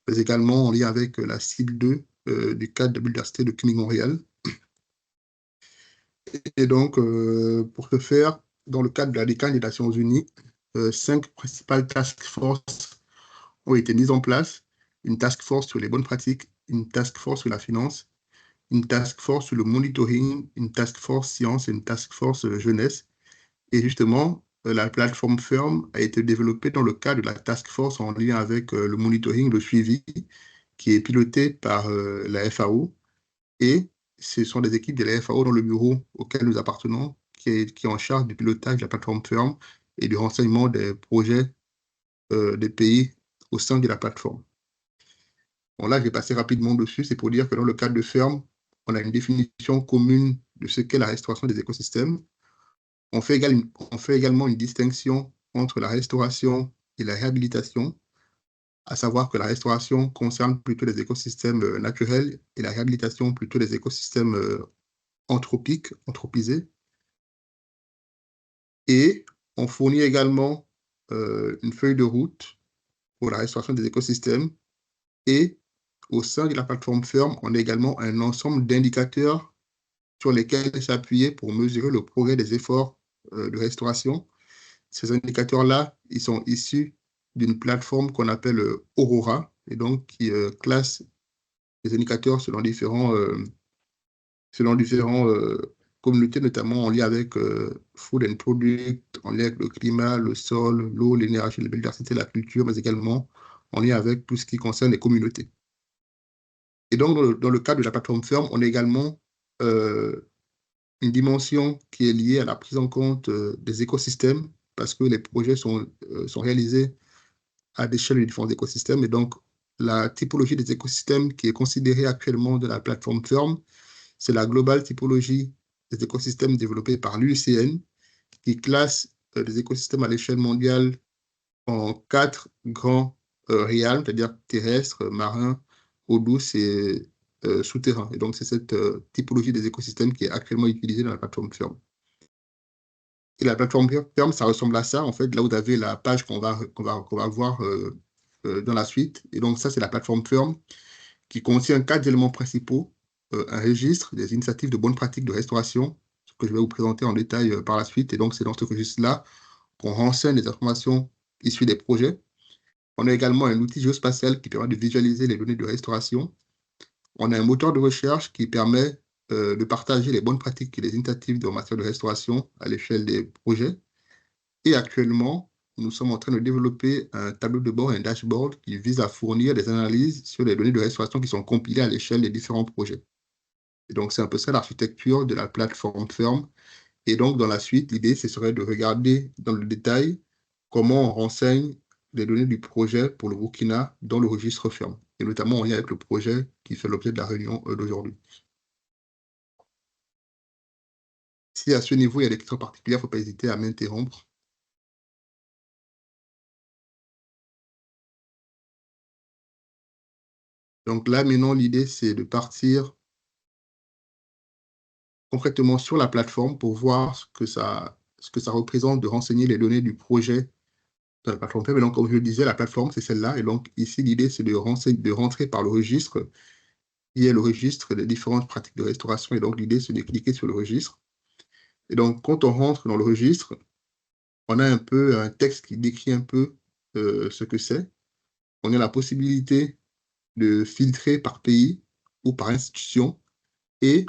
mais également en lien avec la cible 2 du cadre de l'Université de Clinique-Montréal. Et donc, pour ce faire, dans le cadre de la décade des Nations Unies, 5 principales task forces ont été mises en place. Une task force sur les bonnes pratiques, une task force sur la finance, une task force sur le monitoring, une task force science et une task force jeunesse. Et justement, la plateforme Ferme a été développée dans le cadre de la task force en lien avec le monitoring, le suivi, qui est piloté par la FAO. Et ce sont des équipes de la FAO dans le bureau auquel nous appartenons qui est en charge du pilotage de la plateforme Ferme et du renseignement des projets des pays au sein de la plateforme. Bon, là, je vais passer rapidement dessus. C'est pour dire que dans le cadre de Ferme, on a une définition commune de ce qu'est la restauration des écosystèmes. On fait également une distinction entre la restauration et la réhabilitation, à savoir que la restauration concerne plutôt les écosystèmes naturels et la réhabilitation plutôt les écosystèmes anthropisés. Et on fournit également une feuille de route pour la restauration des écosystèmes. Et au sein de la plateforme Ferme, on a également un ensemble d'indicateurs sur lesquels s'appuyer pour mesurer le progrès des efforts de restauration. Ces indicateurs-là, ils sont issus d'une plateforme qu'on appelle Aurora, et donc qui classe les indicateurs selon différents communautés, notamment en lien avec Food and Product, en lien avec le climat, le sol, l'eau, l'énergie, la biodiversité, la culture, mais également en lien avec tout ce qui concerne les communautés. Et donc, dans le cadre de la plateforme Ferme, on a également une dimension qui est liée à la prise en compte des écosystèmes, parce que les projets sont réalisés à l'échelle des différents écosystèmes. Et donc, la typologie des écosystèmes qui est considérée actuellement de la plateforme Ferme, c'est la globale typologie des écosystèmes développés par l'UICN, qui classe les écosystèmes à l'échelle mondiale en 4 grands realms, c'est-à-dire terrestres, marins, eau douce et souterrains. Et donc, c'est cette typologie des écosystèmes qui est actuellement utilisée dans la plateforme Ferme. Et la plateforme Ferme, ça ressemble à ça, en fait, là où vous avez la page qu'on va voir dans la suite. Et donc, ça, c'est la plateforme Ferme qui contient 4 éléments principaux. Un registre des initiatives de bonnes pratiques de restauration, ce que je vais vous présenter en détail par la suite. Et donc, c'est dans ce registre-là qu'on renseigne les informations issues des projets. On a également un outil géospatial qui permet de visualiser les données de restauration. On a un moteur de recherche qui permet de partager les bonnes pratiques et les initiatives en matière de restauration à l'échelle des projets. Et actuellement, nous sommes en train de développer un tableau de bord, un dashboard qui vise à fournir des analyses sur les données de restauration qui sont compilées à l'échelle des différents projets. Et donc, c'est un peu ça l'architecture de la plateforme Ferme. Et donc, dans la suite, l'idée, ce serait de regarder dans le détail comment on renseigne les données du projet pour le Burkina dans le registre Ferme, et notamment en lien avec le projet qui fait l'objet de la réunion d'aujourd'hui. Si à ce niveau, il y a des questions particulières, il ne faut pas hésiter à m'interrompre. Donc là, maintenant, l'idée, c'est de partir concrètement sur la plateforme pour voir ce que ça représente de renseigner les données du projet de la plateforme Ferme. Et donc, comme je le disais, la plateforme, c'est celle-là. Et donc, ici, l'idée, c'est de rentrer par le registre, qui est le registre des différentes pratiques de restauration. Et donc, l'idée, c'est de cliquer sur le registre. Et donc, quand on rentre dans le registre, on a un peu un texte qui décrit un peu ce que c'est. On a la possibilité de filtrer par pays ou par institution. Et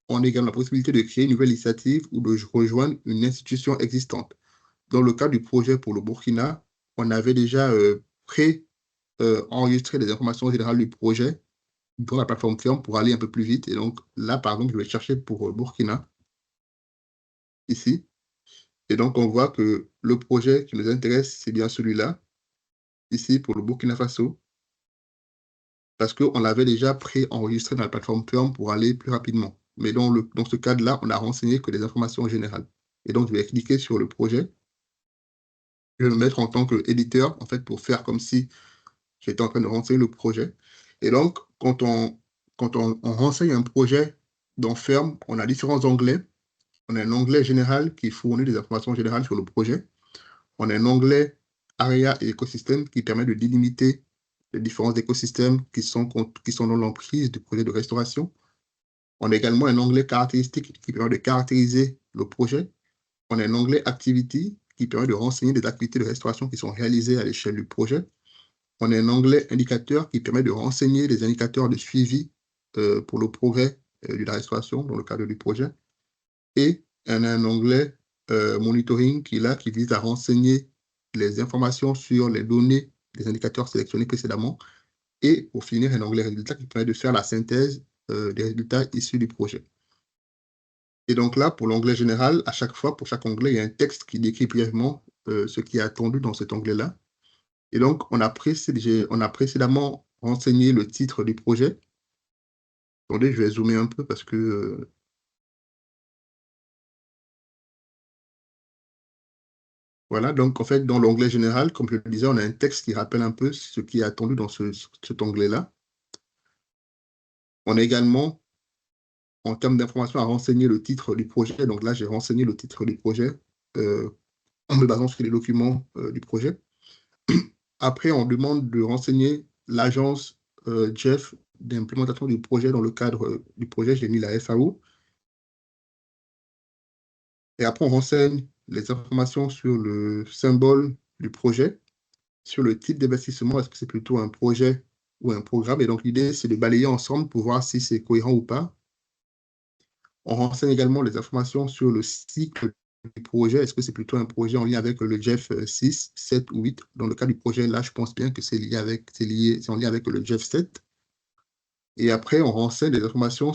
on a également la possibilité de créer une nouvelle initiative ou de rejoindre une institution existante. Dans le cas du projet pour le Burkina, on avait déjà enregistré les informations générales du projet dans la plateforme Ferme pour aller un peu plus vite. Et donc là, par exemple, je vais chercher pour Burkina, ici. Et donc, on voit que le projet qui nous intéresse, c'est bien celui-là, ici, pour le Burkina Faso, parce qu'on l'avait déjà pré-enregistré dans la plateforme Ferme pour aller plus rapidement. Mais dans ce cadre-là, on a renseigné que des informations générales. Et donc, je vais cliquer sur le projet. Je vais me mettre en tant qu'éditeur, en fait, pour faire comme si j'étais en train de renseigner le projet. Et donc, quand on renseigne un projet dans Ferme, on a différents onglets. On a un onglet général qui fournit des informations générales sur le projet. On a un onglet Area et écosystème qui permet de délimiter les différents écosystèmes qui sont dans l'emprise du projet de restauration. On a également un onglet caractéristique qui permet de caractériser le projet. On a un onglet activity qui permet de renseigner des activités de restauration qui sont réalisées à l'échelle du projet. On a un onglet indicateur qui permet de renseigner des indicateurs de suivi pour le progrès de la restauration dans le cadre du projet. Et on a un onglet monitoring qui vise à renseigner les informations sur les données des indicateurs sélectionnés précédemment. Et pour finir, un onglet résultats qui permet de faire la synthèse des résultats issus du projet. Et donc là, pour l'onglet général, à chaque fois, pour chaque onglet, il y a un texte qui décrit brièvement ce qui est attendu dans cet onglet-là. Et donc, on a précédemment renseigné le titre du projet. Attendez, je vais zoomer un peu parce que... voilà, donc en fait, dans l'onglet général, comme je le disais, on a un texte qui rappelle un peu ce qui est attendu dans cet onglet-là. On a également, en termes d'information, à renseigner le titre du projet. Donc là, j'ai renseigné le titre du projet en me basant sur les documents du projet. Après, on demande de renseigner l'agence Jeff d'implémentation du projet. Dans le cadre du projet, j'ai mis la FAO. Et après, on renseigne les informations sur le symbole du projet, sur le type d'investissement, est-ce que c'est plutôt un projet ou un programme. Et donc, l'idée, c'est de balayer ensemble pour voir si c'est cohérent ou pas. On renseigne également les informations sur le cycle du projet. Est-ce que c'est plutôt un projet en lien avec le Jeff 6, 7 ou 8? Dans le cas du projet, là, je pense bien que c'est en lien avec le Jeff 7. Et après, on renseigne des informations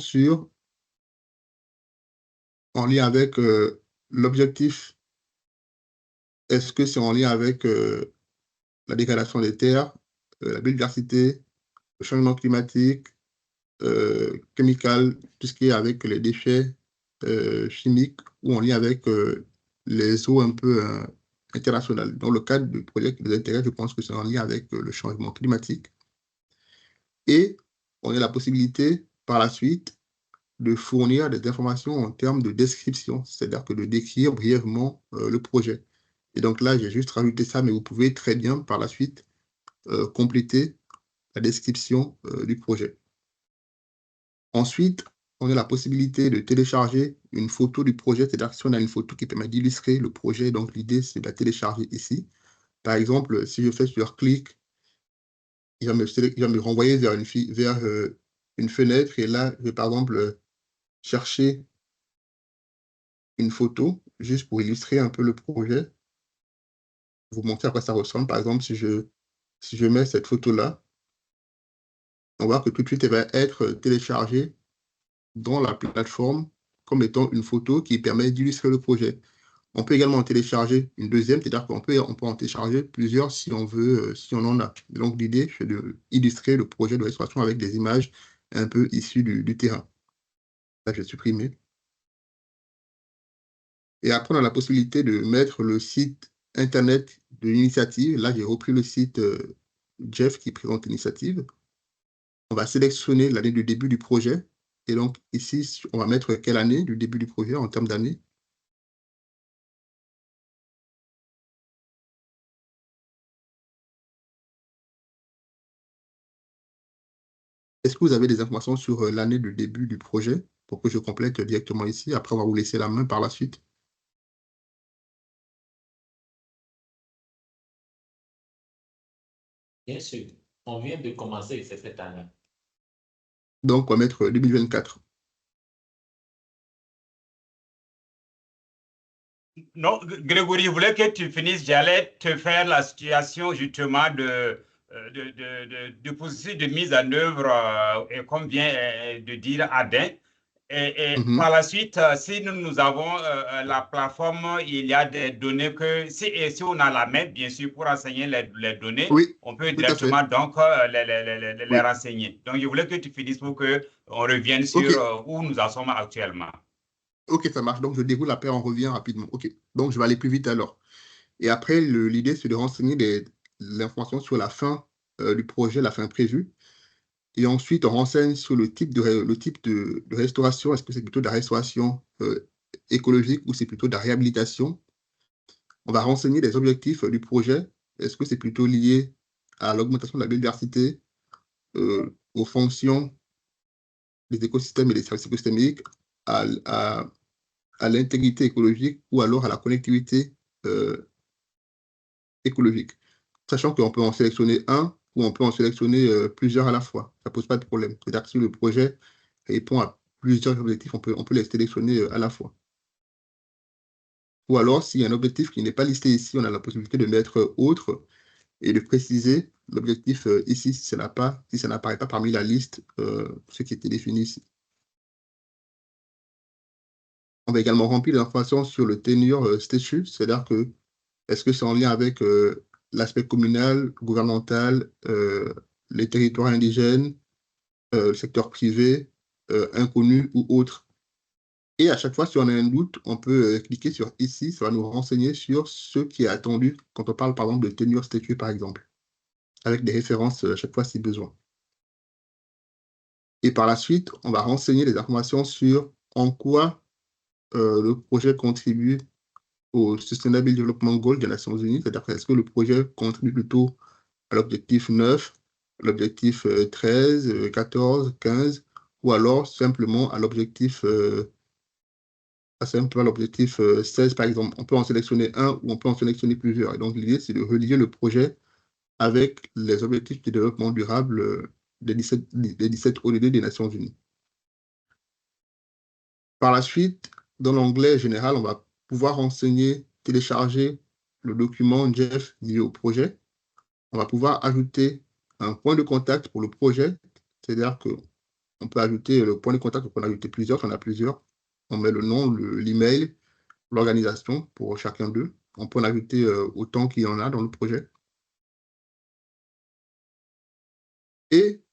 en lien avec l'objectif. Est-ce que c'est en lien avec la dégradation des terres, la biodiversité, le changement climatique, chimical, tout ce qui est avec les déchets chimiques ou en lien avec les eaux un peu internationales. Dans le cadre du projet qui nous intéresse, je pense que c'est en lien avec le changement climatique. Et on a la possibilité, par la suite, de fournir des informations en termes de description, c'est-à-dire que de décrire brièvement le projet. Et donc là, j'ai juste rajouté ça, mais vous pouvez très bien, par la suite, compléter la description du projet. Ensuite, on a la possibilité de télécharger une photo du projet, c'est-à-dire que si on a une photo qui permet d'illustrer le projet, donc l'idée, c'est de la télécharger ici. Par exemple, si je fais sur clic, il va me renvoyer vers une fenêtre, et là, je vais par exemple chercher une photo, juste pour illustrer un peu le projet, vous montrer à quoi ça ressemble. Par exemple, si je mets cette photo-là, on voit que tout de suite, elle va être téléchargée dans la plateforme comme étant une photo qui permet d'illustrer le projet. On peut également en télécharger une deuxième, c'est-à-dire qu'on peut en télécharger plusieurs si on veut, si on en a. Donc, l'idée, c'est d'illustrer le projet de restauration avec des images un peu issues du terrain. Là, je vais supprimer. Et après, on a la possibilité de mettre le site internet de l'initiative. Là, j'ai repris le site Jeff qui présente l'initiative. On va sélectionner l'année de début du projet. Et donc, ici, on va mettre quelle année du début du projet en termes d'année. Est-ce que vous avez des informations sur l'année de début du projet pour que je complète directement ici? Après, on va vous laisser la main par la suite. Bien sûr, on vient de commencer, c'est cette année. Donc, on va mettre 2024. Non, Grégory, je voulais que tu finisses. J'allais te faire la situation justement de processus de mise en œuvre, et comme vient de dire Adin. Et par la suite, si nous avons la plateforme, il y a des données que, si on a la main, bien sûr, pour renseigner les données, Oui, on peut tout à fait. directement donc les Oui. renseigner. Donc, je voulais que tu finisses pour qu'on revienne sur OK. où nous en sommes actuellement. OK, ça marche. Donc, je déroule après, on revient rapidement. OK. Donc, je vais aller plus vite alors. Et après, l'idée, c'est de renseigner l'information sur la fin du projet, la fin prévue. Et ensuite, on renseigne sur le type de restauration. Est-ce que c'est plutôt de la restauration écologique ou c'est plutôt de la réhabilitation? On va renseigner les objectifs du projet. Est-ce que c'est plutôt lié à l'augmentation de la biodiversité, aux fonctions des écosystèmes et des services écosystémiques, à l'intégrité écologique ou alors à la connectivité écologique. Sachant qu'on peut en sélectionner un ou on peut en sélectionner plusieurs à la fois. Ça ne pose pas de problème. C'est-à-dire que si le projet répond à plusieurs objectifs, on peut les sélectionner à la fois. Ou alors, s'il y a un objectif qui n'est pas listé ici, on a la possibilité de mettre autre et de préciser l'objectif ici si ça n'apparaît pas parmi la liste, ce qui était défini ici. On va également remplir des informations sur le tenure statut, c'est-à-dire que est-ce que c'est en lien avec l'aspect communal, gouvernemental, les territoires indigènes, le secteur privé, inconnu ou autre. Et à chaque fois, si on a un doute, on peut cliquer sur ici, ça va nous renseigner sur ce qui est attendu quand on parle par exemple de tenure statut par exemple, avec des références à chaque fois si besoin. Et par la suite, on va renseigner les informations sur en quoi le projet contribue au Sustainable Development Goal des Nations Unies, c'est-à-dire est-ce que le projet contribue plutôt à l'objectif 9, l'objectif 13, 14, 15, ou alors simplement à l'objectif 16, par exemple. On peut en sélectionner un ou on peut en sélectionner plusieurs. Et donc, l'idée, c'est de relier le projet avec les objectifs de développement durable des 17 ODD des Nations Unies. Par la suite, dans l'onglet général, on va pouvoir télécharger le document JEF lié au projet. On va pouvoir ajouter un point de contact pour le projet, c'est-à-dire qu'on peut ajouter le point de contact, on peut en ajouter plusieurs, si on a plusieurs. On met le nom, l'email, l'organisation pour chacun d'eux. On peut en ajouter autant qu'il y en a dans le projet. Et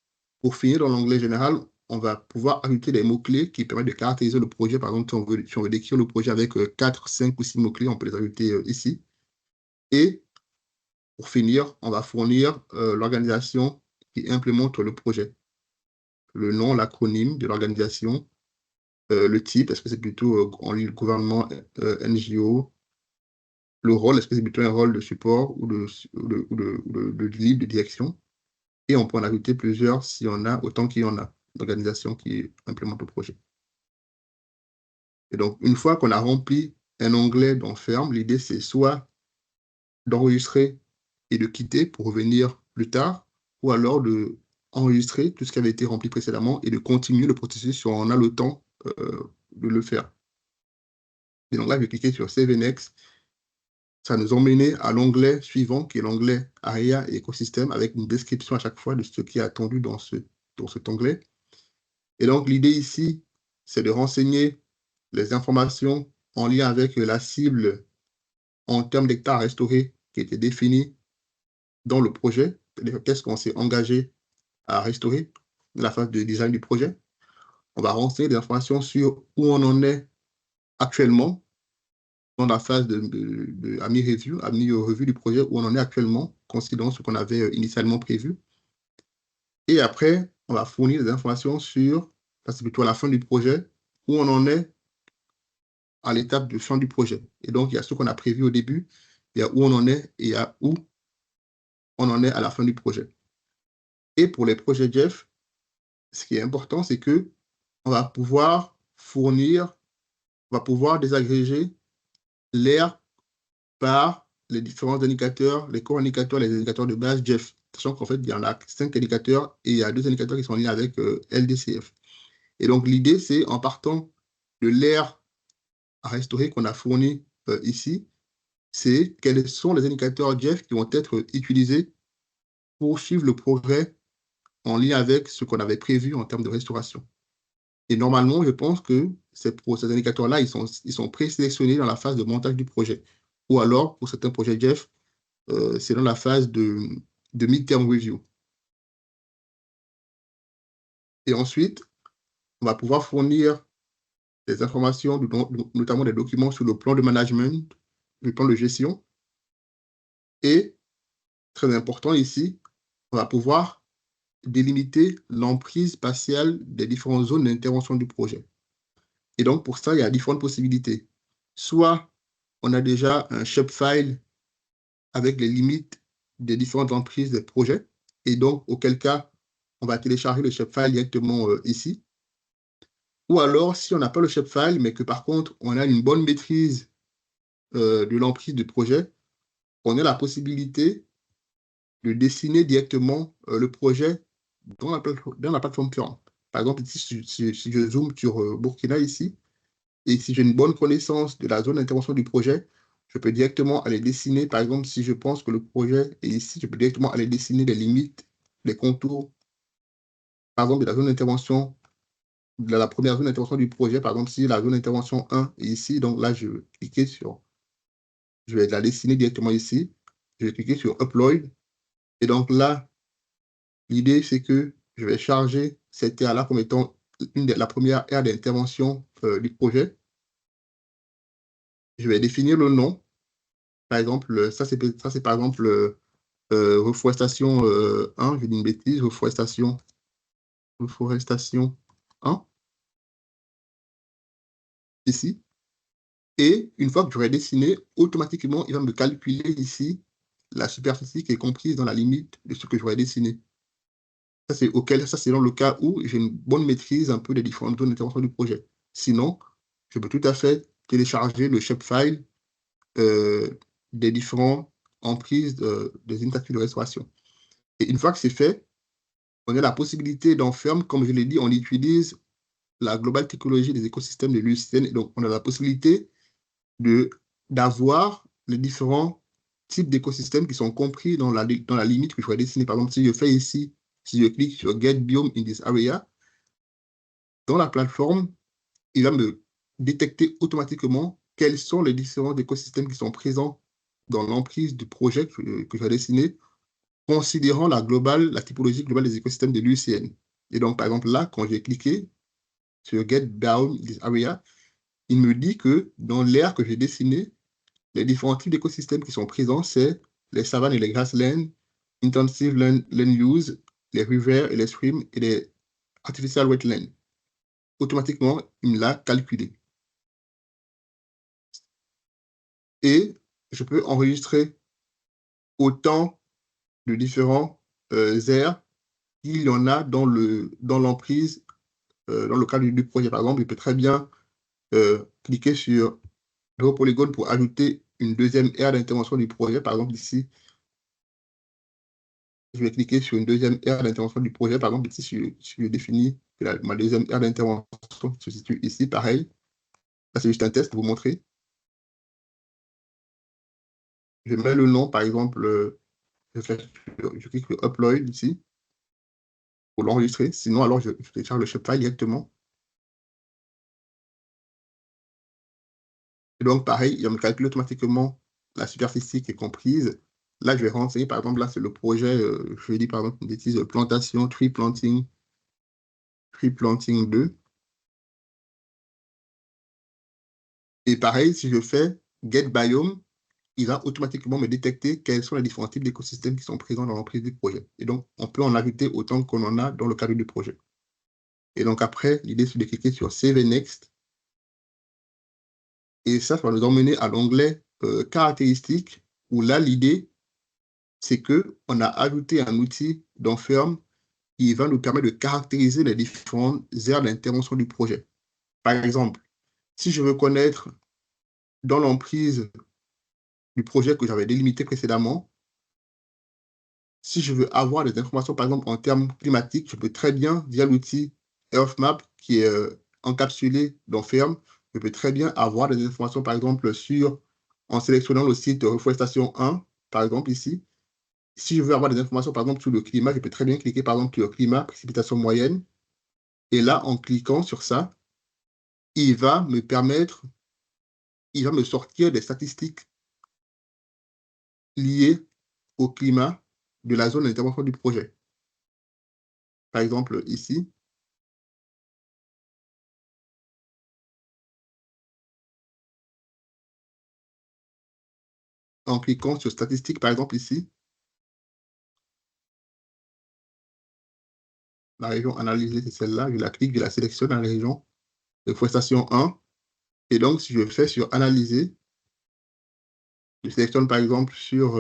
pour finir, dans l'onglet général, on va pouvoir ajouter des mots-clés qui permettent de caractériser le projet. Par exemple, si on veut décrire le projet avec 4, 5 ou 6 mots-clés, on peut les ajouter ici. Et pour finir, on va fournir l'organisation qui implémente le projet. Le nom, l'acronyme de l'organisation, le type, est-ce que c'est plutôt en ligne gouvernement, NGO, le rôle, est-ce que c'est plutôt un rôle de support ou de lead, de direction, et on peut en ajouter plusieurs s'il y en a, autant qu'il y en a d'organisations qui implémentent le projet. Et donc, une fois qu'on a rempli un onglet d'enferme, l'idée c'est soit d'enregistrer et de quitter pour revenir plus tard, ou alors de enregistrer tout ce qui avait été rempli précédemment et de continuer le processus si on a le temps de le faire. Et donc là, je vais cliquer sur Save and Next. Ça nous emmène à l'onglet suivant, qui est l'onglet ARIA et écosystème, avec une description à chaque fois de ce qui est attendu dans cet onglet. Et donc, l'idée ici, c'est de renseigner les informations en lien avec la cible en termes d'hectares restaurés qui était définie dans le projet. C'est-à-dire qu'est-ce qu'on s'est engagé à restaurer dans la phase de design du projet. On va renseigner des informations sur où on en est actuellement dans la phase de revue du projet, où on en est actuellement, considérant ce qu'on avait initialement prévu. Et après, on va fournir des informations sur, ça c'est plutôt à la fin du projet, où on en est à l'étape de fin du projet. Et donc, il y a ce qu'on a prévu au début, il y a où on en est et il y a où on en est à la fin du projet. Et pour les projets JEF, ce qui est important, c'est que on va pouvoir désagréger l'air par les différents indicateurs, les corps indicateurs, les indicateurs de base JEF. Sachant qu'en fait, il y en a 5 indicateurs et il y a 2 indicateurs qui sont liés avec LDCF. Et donc, l'idée, c'est en partant de l'air à restaurer qu'on a fourni ici, c'est quels sont les indicateurs JEF qui vont être utilisés pour suivre le progrès en lien avec ce qu'on avait prévu en termes de restauration. Et normalement, je pense que ces indicateurs-là, ils sont présélectionnés dans la phase de montage du projet. Ou alors, pour certains projets JEF, c'est dans la phase de mid-term review. Et ensuite, on va pouvoir fournir des informations, notamment des documents sur le plan de management, le plan de gestion. Et, très important ici, on va pouvoir délimiter l'emprise spatiale des différentes zones d'intervention du projet. Et donc, pour ça, il y a différentes possibilités. Soit on a déjà un shapefile avec les limites des différentes emprises des projets, et donc, auquel cas, on va télécharger le shapefile directement ici. Ou alors, si on n'a pas le shapefile, mais que par contre, on a une bonne maîtrise de l'emprise du projet, on a la possibilité de dessiner directement le projet dans la plateforme Fiori. Par exemple, ici, si je zoome sur Burkina ici, et si j'ai une bonne connaissance de la zone d'intervention du projet, je peux directement aller dessiner, par exemple, si je pense que le projet est ici, je peux directement aller dessiner les limites, les contours, par exemple, de la zone d'intervention, de la première zone d'intervention du projet. Par exemple, si la zone d'intervention 1 est ici, donc là, je vais cliquer sur, je vais la dessiner directement ici, je vais cliquer sur Upload, et donc là, l'idée, c'est que je vais charger cette aire-là comme étant la première aire d'intervention du projet. Je vais définir le nom. Par exemple, ça c'est par exemple reforestation 1, je dis une bêtise, reforestation 1, ici. Et une fois que j'aurai dessiné, automatiquement, il va me calculer ici la superficie qui est comprise dans la limite de ce que j'aurais dessiné. Ça, c'est dans le cas où j'ai une bonne maîtrise un peu des différentes zones d'intervention du projet. Sinon, je peux tout à fait télécharger le shapefile des différentes emprises des interfaces de restauration. Et une fois que c'est fait, on a la possibilité d'en faire, comme je l'ai dit, on utilise la globale technologie des écosystèmes de l'UICN. Et donc, on a la possibilité d'avoir les différents types d'écosystèmes qui sont compris dans la limite que je vais dessiner. Par exemple, si je fais ici, si je clique sur Get Biome in this area, dans la plateforme, il va me détecter automatiquement quels sont les différents écosystèmes qui sont présents dans l'emprise du projet que je vais dessiner, considérant la typologie globale des écosystèmes de l'UICN. Et donc, par exemple, là, quand j'ai cliqué sur Get Biome in this area, il me dit que dans l'aire que j'ai dessinée, les différents types d'écosystèmes qui sont présents, c'est les savanes et les grasslands, intensive land use, les rivières et les streams et les artificial wetlands. Automatiquement, il me l'a calculé. Et je peux enregistrer autant de différents aires qu'il y en a dans l'emprise, dans le cadre du projet. Par exemple, je peux très bien cliquer sur le polygone pour ajouter une deuxième aire d'intervention du projet. Par exemple, ici, je vais cliquer sur une deuxième aire d'intervention du projet. Par exemple, ici, si je définis que ma deuxième aire d'intervention se situe ici, pareil. Là, c'est juste un test pour vous montrer. Je mets le nom, par exemple, je clique sur Upload ici pour l'enregistrer. Sinon, alors, je télécharge le shapefile directement. Et donc, pareil, il va me calculer automatiquement la superficie qui est comprise. Là, je vais renseigner, par exemple, là, c'est le projet, je vais dire, par exemple, une bêtise de plantation, tree planting 2. Et pareil, si je fais Get Biome, il va automatiquement me détecter quels sont les différents types d'écosystèmes qui sont présents dans l'emprise du projet. Et donc, on peut en ajouter autant qu'on en a dans le cadre du projet. Et donc, après, l'idée, c'est de cliquer sur Save and Next. Et ça va nous emmener à l'onglet caractéristiques, où là, l'idée, c'est qu'on a ajouté un outil dans Ferme qui va nous permettre de caractériser les différentes aires d'intervention du projet. Par exemple, si je veux connaître dans l'emprise du projet que j'avais délimité précédemment, si je veux avoir des informations, par exemple, en termes climatiques, je peux très bien, via l'outil EarthMap qui est encapsulé dans Ferme, je peux très bien avoir des informations, par exemple, en sélectionnant le site Reforestation 1, par exemple, ici. Si je veux avoir des informations, par exemple, sur le climat, je peux très bien cliquer, par exemple, sur climat, précipitation moyenne. Et là, en cliquant sur ça, il va me sortir des statistiques liées au climat de la zone d'intervention du projet. Par exemple, ici, en cliquant sur statistiques, par exemple, ici, la région analysée, c'est celle-là, je la clique, je la sélectionne dans la région de forestation 1. Et donc, si je fais sur analyser, je sélectionne par exemple sur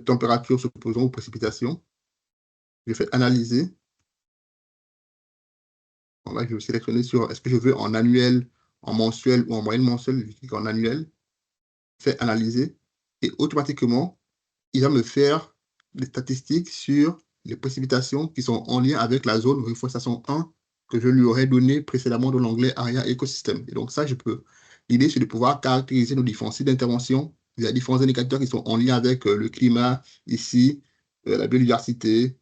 température supposons ou précipitation. Je fais analyser. Bon, là, je vais sélectionner sur est-ce que je veux en annuel, en mensuel ou en moyenne mensuelle. Je clique en annuel, je fais analyser et automatiquement, il va me faire des statistiques sur les précipitations qui sont en lien avec la zone reforestation 1 que je lui aurais donné précédemment dans l'onglet ARIA écosystème. Et donc ça, je peux. L'idée, c'est de pouvoir caractériser nos différents sites d'intervention. Il y a différents indicateurs qui sont en lien avec le climat, ici, la biodiversité,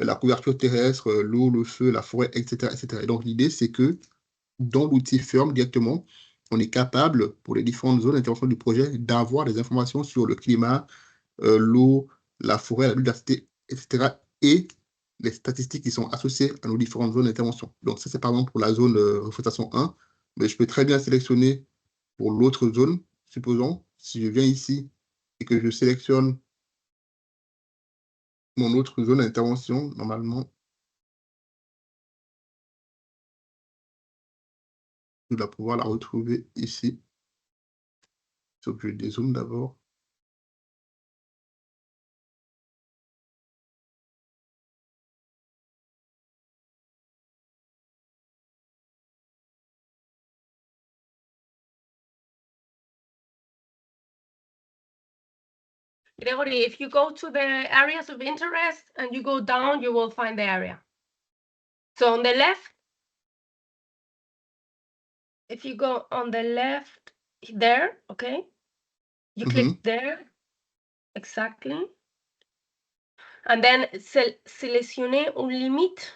la couverture terrestre, l'eau, le feu, la forêt, etc., etc. Et donc l'idée, c'est que dans l'outil Firm directement, on est capable, pour les différentes zones d'intervention du projet, d'avoir des informations sur le climat, l'eau, la forêt, la biodiversité, etc. et les statistiques qui sont associées à nos différentes zones d'intervention. Donc ça, c'est par exemple pour la zone reforestation 1, mais je peux très bien sélectionner pour l'autre zone. Supposons, si je viens ici et que je sélectionne mon autre zone d'intervention, normalement, je dois pouvoir la retrouver ici. Sauf que je dézoome d'abord. Gregory, if you go to the areas of interest and you go down, you will find the area. So on the left, if you go on the left there, okay, you click there, exactly. And then sélectionner un limite.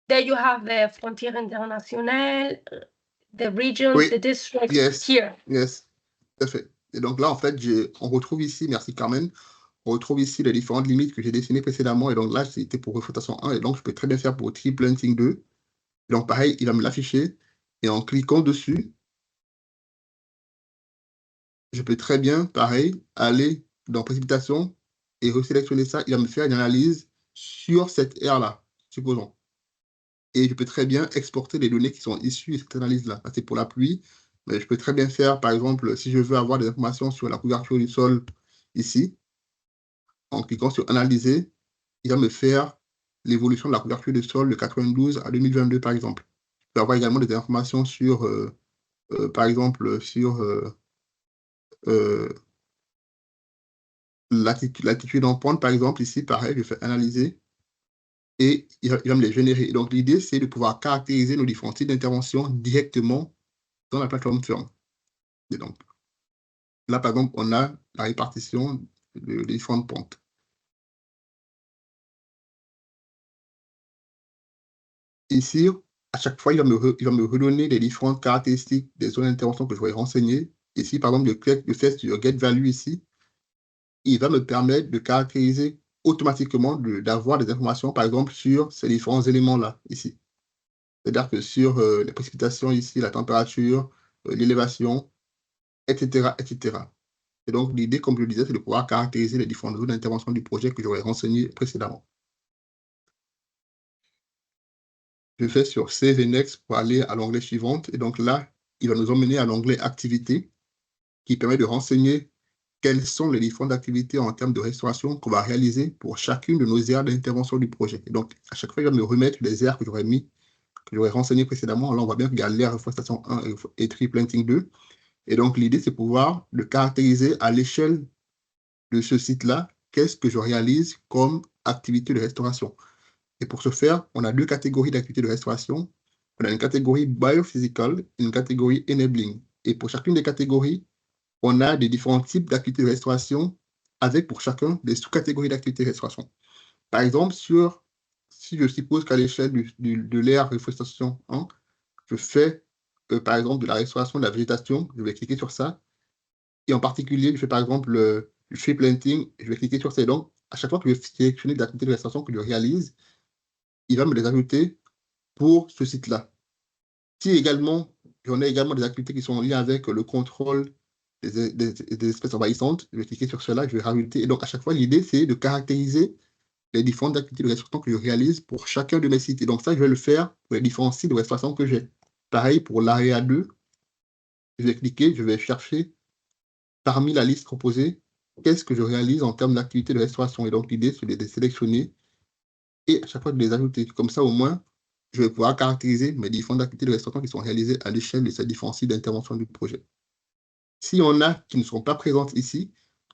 There you have the frontière internationale, the regions, the districts here. Yes, tout à fait. Et donc là, en fait, on retrouve ici, merci Carmen, on retrouve ici les différentes limites que j'ai dessinées précédemment. Et donc là, c'était pour reforestation 1. Et donc, je peux très bien faire pour tree planting 2. Et donc, pareil, il va me l'afficher. Et en cliquant dessus, je peux très bien, pareil, aller dans précipitation et resélectionner ça. Il va me faire une analyse sur cette aire-là, supposons. Et je peux très bien exporter les données qui sont issues de cette analyse-là. C'est pour la pluie. Mais je peux très bien faire, par exemple, si je veux avoir des informations sur la couverture du sol ici, en cliquant sur Analyser, il va me faire l'évolution de la couverture du sol de 92 à 2022, par exemple. Je peux avoir également des informations sur, par exemple, sur l'attitude en pente, par exemple, ici, pareil, je fais Analyser et il va me les générer. Et donc, l'idée, c'est de pouvoir caractériser nos différents types d'intervention directement dans la plateforme Firm. Et donc, là, par exemple, on a la répartition des différentes pentes. Ici, à chaque fois, il va me redonner les différentes caractéristiques des zones d'intervention que je vais renseigner. Ici, par exemple, le fait sur Get Value ici, il va me permettre de caractériser automatiquement, d'avoir des informations, par exemple, sur ces différents éléments-là, ici. C'est-à-dire que sur les précipitations ici, la température, l'élévation, etc., etc. Et donc, l'idée, comme je le disais, c'est de pouvoir caractériser les différentes zones d'intervention du projet que j'aurais renseignées précédemment. Je fais sur Save et Next pour aller à l'onglet suivant. Et donc là, il va nous emmener à l'onglet Activités, qui permet de renseigner quelles sont les différentes activités en termes de restauration qu'on va réaliser pour chacune de nos aires d'intervention du projet. Et donc, à chaque fois, il va me remettre les aires que j'aurais mis, que j'aurais renseignées précédemment. Là, on voit bien qu'il y a l'aire reforestation 1 et tree planting 2. Et donc, l'idée, c'est pouvoir le caractériser à l'échelle de ce site-là, qu'est-ce que je réalise comme activité de restauration. Et pour ce faire, on a deux catégories d'activités de restauration. On a une catégorie biophysical et une catégorie enabling. Et pour chacune des catégories, on a des différents types d'activités de restauration avec pour chacun des sous-catégories d'activités de restauration. Par exemple, si je suppose qu'à l'échelle de l'aire reforestation 1, je fais par exemple de la restauration de la végétation, je vais cliquer sur ça. Et en particulier, je fais par exemple le tree planting, je vais cliquer sur ça. Et donc, à chaque fois que je vais sélectionner des activités de restauration que je réalise, il va me les ajouter pour ce site-là. Si également, on a également des activités qui sont en lien avec le contrôle des espèces envahissantes, je vais cliquer sur cela, je vais rajouter. Et donc, à chaque fois, l'idée, c'est de caractériser les différentes activités de restauration que je réalise pour chacun de mes sites. Et donc, ça, je vais le faire pour les différents sites de restauration que j'ai. Pareil pour l'AREA 2, je vais cliquer, je vais chercher parmi la liste proposée qu'est-ce que je réalise en termes d'activité de restauration. Et donc, l'idée, c'est de les sélectionner et à chaque fois de les ajouter. Comme ça, au moins, je vais pouvoir caractériser mes différentes activités de restauration qui sont réalisées à l'échelle de ces différents sites d'intervention du projet. S'il y en a qui ne sont pas présentes ici,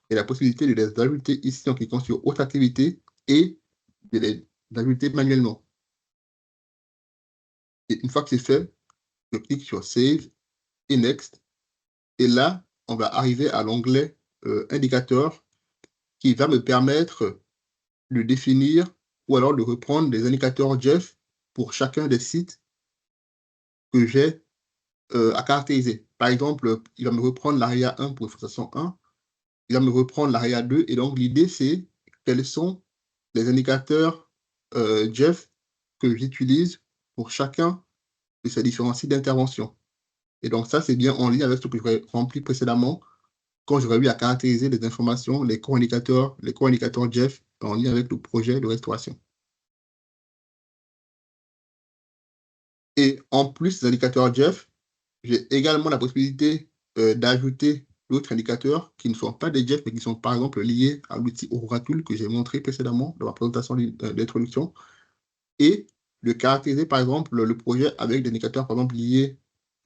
il y a la possibilité de les ajouter ici en cliquant sur Autre activité et de les ajouter manuellement. Et une fois que c'est fait, je clique sur Save et Next. Et là, on va arriver à l'onglet Indicateur qui va me permettre de définir ou alors de reprendre des indicateurs Jeff pour chacun des sites que j'ai à caractériser. Par exemple, il va me reprendre l'AREA 1 pour l'exploitation 1, il va me reprendre l'AREA 2, et donc l'idée, c'est quels sont les indicateurs Jeff que j'utilise pour chacun de ces différents sites d'intervention. Et donc ça, c'est bien en lien avec ce que j'aurais rempli précédemment quand j'aurais eu à caractériser les informations, les co-indicateurs Jeff en lien avec le projet de restauration. Et en plus des indicateurs Jeff, j'ai également la possibilité d'ajouter d'autres indicateurs qui ne sont pas des Jeff, mais qui sont par exemple liés à l'outil Aurora Tool que j'ai montré précédemment dans ma présentation d'introduction, et de caractériser par exemple le projet avec des indicateurs par exemple liés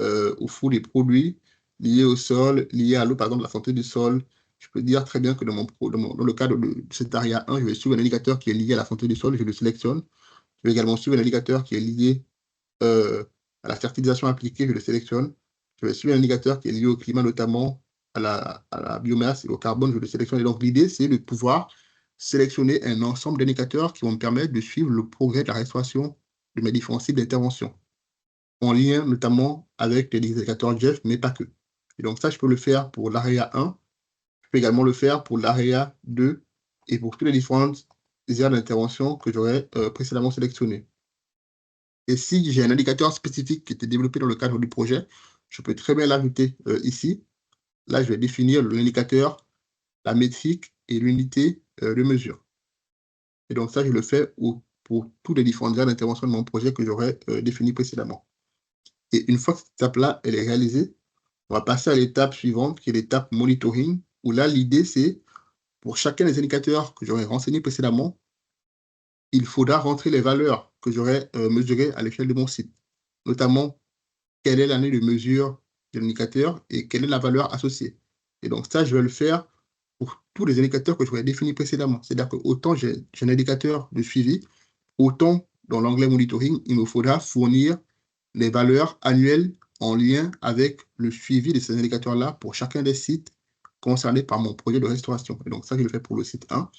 au flux des produits, liés au sol, liés à l'eau, par exemple la santé du sol. Je peux dire très bien que dans le cadre de cet AREA 1, je vais suivre un indicateur qui est lié à la santé du sol, je le sélectionne. Je vais également suivre un indicateur qui est lié à la fertilisation appliquée, je le sélectionne. Je vais suivre un indicateur qui est lié au climat, notamment à la biomasse et au carbone, je le sélectionne. Et donc, l'idée, c'est de pouvoir sélectionner un ensemble d'indicateurs qui vont me permettre de suivre le progrès de la restauration de mes différents sites d'intervention, en lien notamment avec les indicateurs Jeff, mais pas que. Et donc, ça, je peux le faire pour l'AREA 1. Je peux également le faire pour l'AREA 2 et pour toutes les différentes aires d'intervention que j'aurais précédemment sélectionnées. Et si j'ai un indicateur spécifique qui était développé dans le cadre du projet, je peux très bien l'ajouter ici. Là, je vais définir l'indicateur, la métrique et l'unité de mesure. Et donc ça, je le fais pour tous les différentes aires d'intervention de mon projet que j'aurais défini précédemment. Et une fois que cette étape-là, elle est réalisée, on va passer à l'étape suivante, qui est l'étape monitoring, où là, l'idée, c'est pour chacun des indicateurs que j'aurais renseignés précédemment, il faudra rentrer les valeurs que j'aurais mesurées à l'échelle de mon site, notamment quelle est l'année de mesure de l'indicateur et quelle est la valeur associée. Et donc ça, je vais le faire pour tous les indicateurs que j'aurais définis précédemment. C'est-à-dire que autant j'ai un indicateur de suivi, autant dans l'onglet monitoring, il me faudra fournir les valeurs annuelles en lien avec le suivi de ces indicateurs-là pour chacun des sites concernés par mon projet de restauration. Et donc ça, je le fais pour le site 1.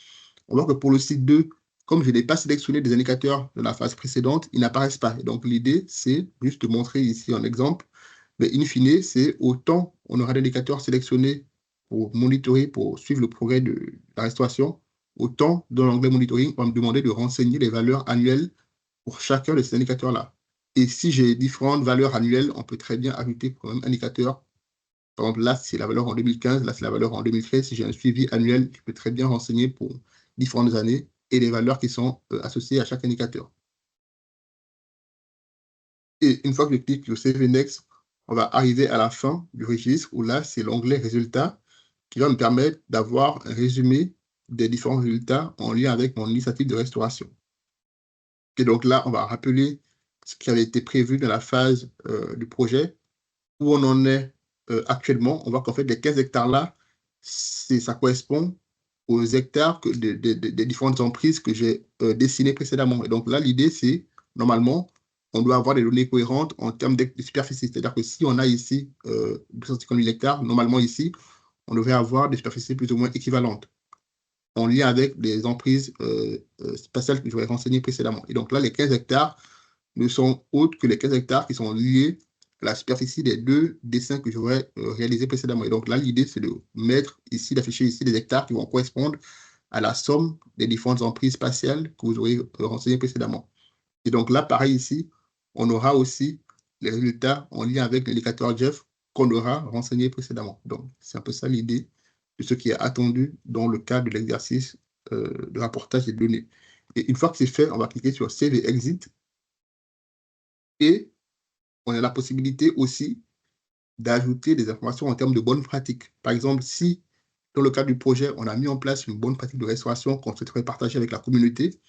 On voit que pour le site 2, comme je n'ai pas sélectionné des indicateurs de la phase précédente, ils n'apparaissent pas. Et donc l'idée, c'est juste de montrer ici un exemple. Mais in fine, c'est autant on aura d'indicateurs sélectionnés pour monitorer, pour suivre le progrès de la restauration, autant dans l'onglet monitoring, on va me demander de renseigner les valeurs annuelles pour chacun de ces indicateurs-là. Et si j'ai différentes valeurs annuelles, on peut très bien ajouter pour le même indicateur. Par exemple, là, c'est la valeur en 2015, là, c'est la valeur en 2013. Si j'ai un suivi annuel, je peux très bien renseigner pour différentes années et les valeurs qui sont associées à chaque indicateur. Et une fois que je clique sur Save Next, on va arriver à la fin du registre où là, c'est l'onglet Résultats qui va me permettre d'avoir un résumé des différents résultats en lien avec mon initiative de restauration. Et donc là, on va rappeler ce qui avait été prévu dans la phase du projet, où on en est actuellement. On voit qu'en fait, les 15 hectares-là, ça correspond aux hectares des différentes emprises que j'ai dessinées précédemment. Et donc là, l'idée, c'est, normalement, on doit avoir des données cohérentes en termes de superficie. C'est-à-dire que si on a ici 250 000 hectares, normalement ici, on devrait avoir des superficies plus ou moins équivalentes en lien avec les emprises spatiales que j'aurais renseignées précédemment. Et donc là, les 15 hectares ne sont autres que les 15 hectares qui sont liés à la superficie des deux dessins que j'aurais réalisés précédemment. Et donc là, l'idée, c'est de mettre ici, d'afficher ici des hectares qui vont correspondre à la somme des différentes emprises spatiales que vous aurez renseignées précédemment. Et donc là, pareil ici, on aura aussi les résultats en lien avec l'indicateur Jeff qu'on aura renseigné précédemment. Donc, c'est un peu ça l'idée de ce qui est attendu dans le cadre de l'exercice de rapportage des données. Et une fois que c'est fait, on va cliquer sur Save et Exit. Et on a la possibilité aussi d'ajouter des informations en termes de bonnes pratiques. Par exemple, si dans le cadre du projet, on a mis en place une bonne pratique de restauration qu'on souhaiterait partager avec la communauté.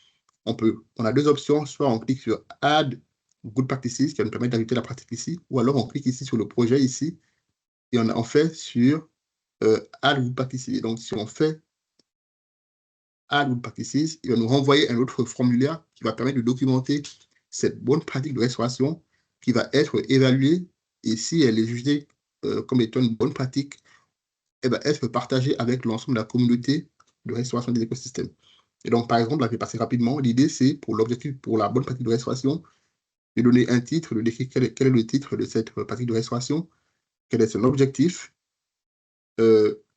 On a deux options, soit on clique sur Add Good Practices, qui va nous permettre d'ajouter la pratique ici, ou alors on clique ici sur le projet ici, et on fait sur Add Good Practices. Et donc, si on fait Add Good Practices, il va nous renvoyer un autre formulaire qui va permettre de documenter cette bonne pratique de restauration qui va être évaluée, et si elle est jugée comme étant une bonne pratique, elle va être partagée avec l'ensemble de la communauté de restauration des écosystèmes. Et donc, par exemple, là, je vais passer rapidement. L'idée, c'est pour l'objectif, pour la bonne pratique de restauration, de donner un titre, de décrire quel est le titre de cette pratique de restauration, quel est son objectif,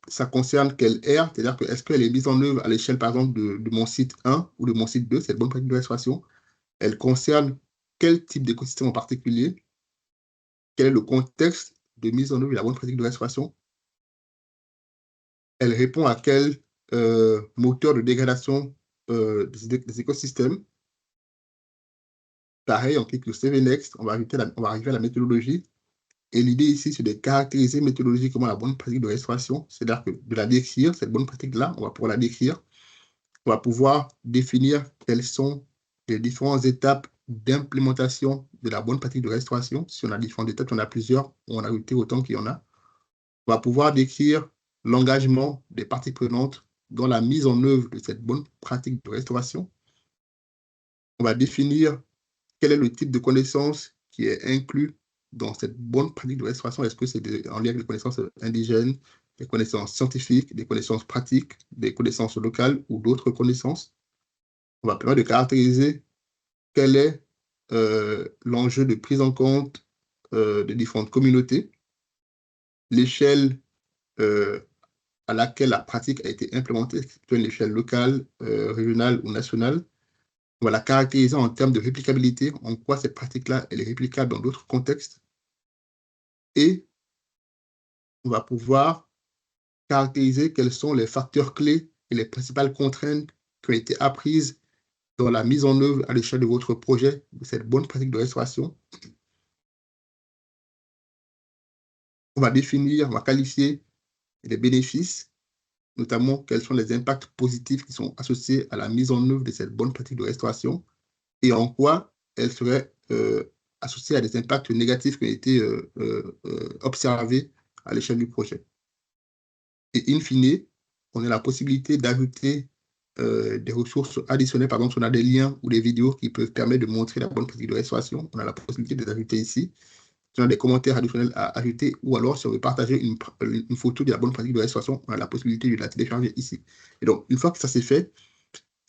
ça concerne quelle ère, c'est-à-dire que est-ce qu'elle est mise en œuvre à l'échelle, par exemple, de mon site 1 ou de mon site 2, cette bonne pratique de restauration. Elle concerne quel type d'écosystème en particulier, quel est le contexte de mise en œuvre de la bonne pratique de restauration. Elle répond à quel moteur de dégradation des écosystèmes. Pareil, on clique sur Save Next, on va arriver à la méthodologie. Et l'idée ici, c'est de caractériser méthodologiquement la bonne pratique de restauration, c'est-à-dire que de la décrire, cette bonne pratique-là, on va pouvoir la décrire. On va pouvoir définir quelles sont les différentes étapes d'implémentation de la bonne pratique de restauration. Si on a différentes étapes, on a plusieurs, on a ajouté autant qu'il y en a. On va pouvoir décrire l'engagement des parties prenantes dans la mise en œuvre de cette bonne pratique de restauration. On va définir quel est le type de connaissances qui est inclus dans cette bonne pratique de restauration. Est-ce que c'est en lien avec les connaissances indigènes, des connaissances scientifiques, des connaissances pratiques, des connaissances locales ou d'autres connaissances? On va permettre de caractériser quel est l'enjeu de prise en compte des différentes communautés, l'échelle à laquelle la pratique a été implémentée, c'est plutôt une échelle locale, régionale ou nationale. On va la caractériser en termes de réplicabilité, en quoi cette pratique-là, elle est réplicable dans d'autres contextes. Et on va pouvoir caractériser quels sont les facteurs clés et les principales contraintes qui ont été apprises dans la mise en œuvre à l'échelle de votre projet, de cette bonne pratique de restauration. On va définir, on va qualifier les bénéfices, notamment quels sont les impacts positifs qui sont associés à la mise en œuvre de cette bonne pratique de restauration et en quoi elle serait associée à des impacts négatifs qui ont été observés à l'échelle du projet. Et in fine, on a la possibilité d'ajouter des ressources additionnelles. Par exemple, si on a des liens ou des vidéos qui peuvent permettre de montrer la bonne pratique de restauration, on a la possibilité de les ajouter ici. Si on a des commentaires additionnels à ajouter, ou alors si on veut partager une photo de la bonne pratique de restauration, on a la possibilité de la télécharger ici. Et donc, une fois que ça c'est fait,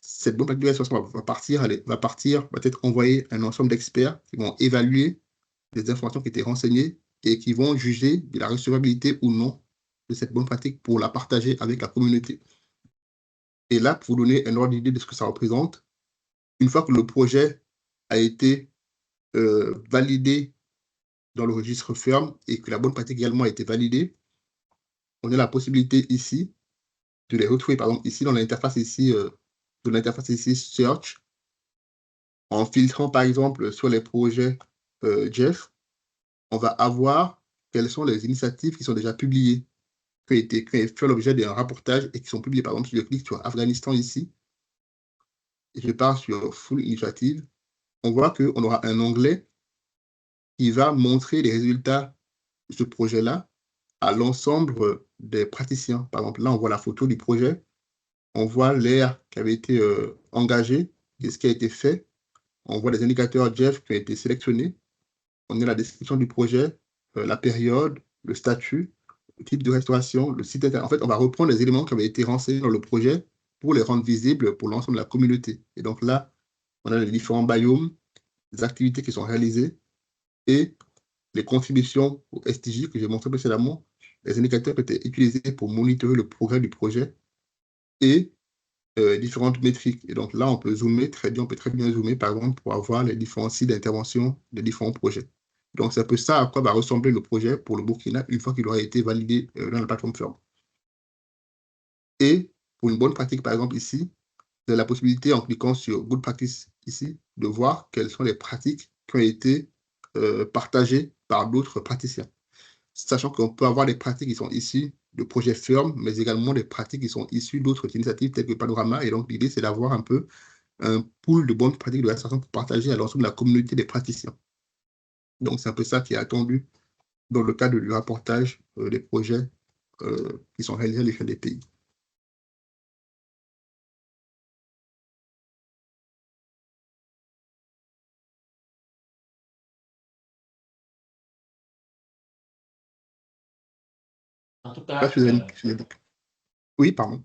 cette bonne pratique de restauration va être envoyée à un ensemble d'experts qui vont évaluer les informations qui étaient renseignées et qui vont juger de la recevabilité ou non de cette bonne pratique pour la partager avec la communauté. Et là, pour vous donner un ordre d'idée de ce que ça représente, une fois que le projet a été validé dans le registre ferme et que la bonne pratique également a été validée, on a la possibilité ici de les retrouver, par exemple, ici dans l'interface ici, Search, en filtrant par exemple sur les projets Jeff, on va avoir quelles sont les initiatives qui sont déjà publiées, qui ont fait l'objet d'un rapportage et qui sont publiées. Par exemple, si je clique sur Afghanistan ici, et je pars sur Full Initiative, on voit qu'on aura un onglet qui va montrer les résultats de ce projet-là à l'ensemble des praticiens. Par exemple, là, on voit la photo du projet, on voit l'aire qui avait été engagée et ce qui a été fait. On voit les indicateurs Jeff qui ont été sélectionnés. On a la description du projet, la période, le statut, le type de restauration, le site internet. En fait, on va reprendre les éléments qui avaient été renseignés dans le projet pour les rendre visibles pour l'ensemble de la communauté. Et donc là, on a les différents biomes, les activités qui sont réalisées et les contributions au SDJ que j'ai montré précédemment, les indicateurs qui étaient utilisés pour monitorer le progrès du projet et différentes métriques. Et donc là, on peut très bien zoomer, par exemple, pour avoir les différents sites d'intervention des différents projets. Donc, c'est un peu ça à quoi va ressembler le projet pour le Burkina une fois qu'il aura été validé dans la plateforme ferme. Et pour une bonne pratique, par exemple, ici, vous avez la possibilité, en cliquant sur Good Practice ici, de voir quelles sont les pratiques qui ont été partagées par d'autres praticiens. sachant qu'on peut avoir des pratiques qui sont issues de projets fermes, mais également des pratiques qui sont issues d'autres initiatives telles que Panorama. Et donc, l'idée, c'est d'avoir un peu un pool de bonnes pratiques de restauration pour partager à l'ensemble de la communauté des praticiens. Donc, c'est un peu ça qui est attendu dans le cadre du rapportage des projets qui sont réalisés à l'échelle des pays. En tout cas, oui, pardon.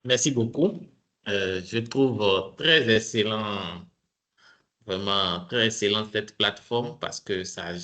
merci beaucoup. Je trouve très excellent, vraiment très excellent cette plateforme parce que ça